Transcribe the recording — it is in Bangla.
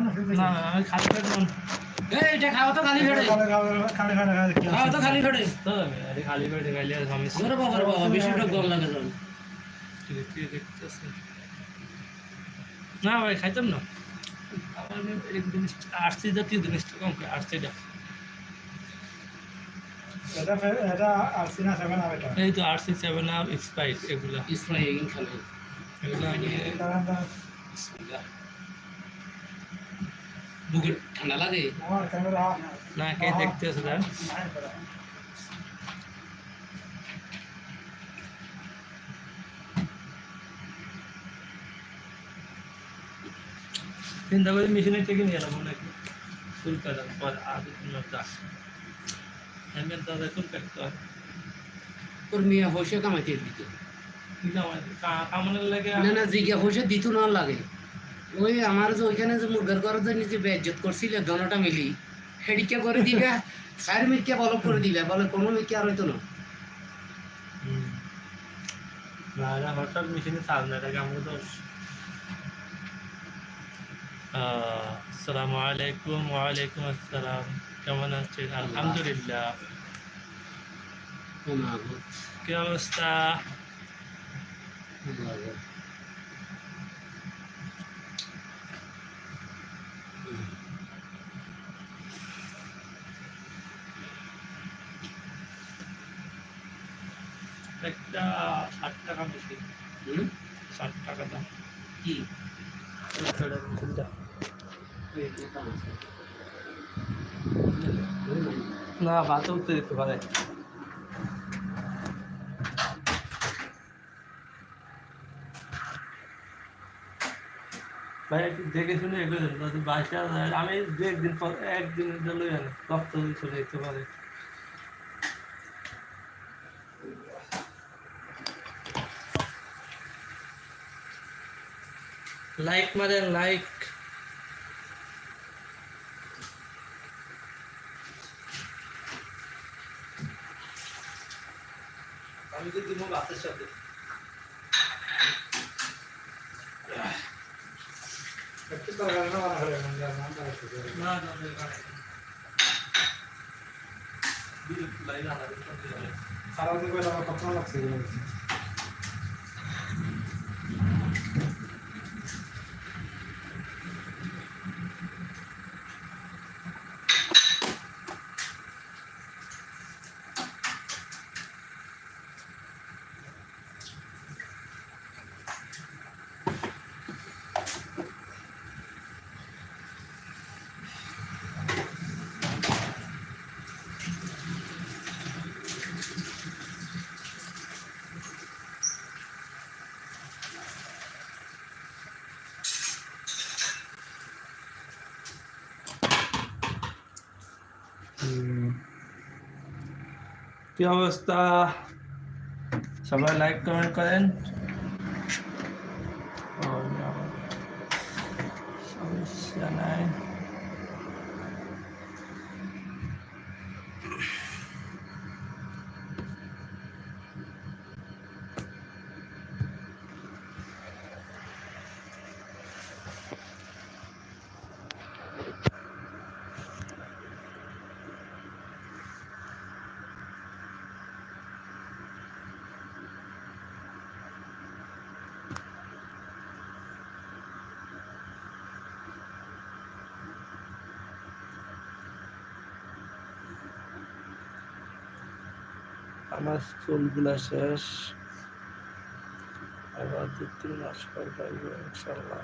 না আমি খালি পেট নন এটা খাওয়া তো খালি পেটে খাওয়া তো খালি পেটে তো আরে খালি পেটে খাইলে সমস্যা ওরে বাবা রে বাবা বেশিটা গরম লাগে যান তুই দেখতেছিস না ভাই খাইতাম না আমার এক জিনিস আরসি জাতীয় জিনিসটা কম খাই আরসিটা এটা আরসি না 7 আর এটা এই তো আরসি 7 আপ স্পাইস এগুলা স্প্রাই এগিন খালি এগুলা আমি বুকে ঠান্ডা লাগে আমার ক্যামেরা না কে দেখতেছ না চিন্তা করে মেশিনে টেকে নিয়ে এলাম নাকি ফুল কাটার পর আগে নটা আমি তো ফুল কাটতে হয় তোর মেয়ে হইসে কামাইতে দিত কামানোর লাগে না না জিজ্ঞা হইসে দিত না লাগে ওই আমার যে ওইখানে যে মুরগার ঘর যে নিজে বেজ্জত করছিল দনটা মিলি হেডিকা করে দিবে সাইড মিটকে বলক করে দিবে বলে কোনো মিটকে আর হইতো না না হঠাৎ মেশিনে চাল না এটাকে আমাকে দোষ আসসালামু আলাইকুম ওয়ালাইকুম আসসালাম কেমন আছেন আলহামদুলিল্লাহ কি অবস্থা একটা 60 টাকা বেশি 60 টাকা দাম কি না ভাত উঠতে দিতে পারে ভাই একটু দেখে শুনে এগুলো বাসা আমি দু একদিন পর একদিনের জন্য রক্ত চলে যেতে পারে লাইক মারেন লাইক আমি তো দিব ভাতের সাথে না সারাদিন করে আমার কত লাগছে কি অবস্থা সবাই লাইক কমেন্ট করেন সমস্যা নাই আমার ফুলগুলা শেষ আবার 2-3 মাস পর পাইব ইনশাআল্লাহ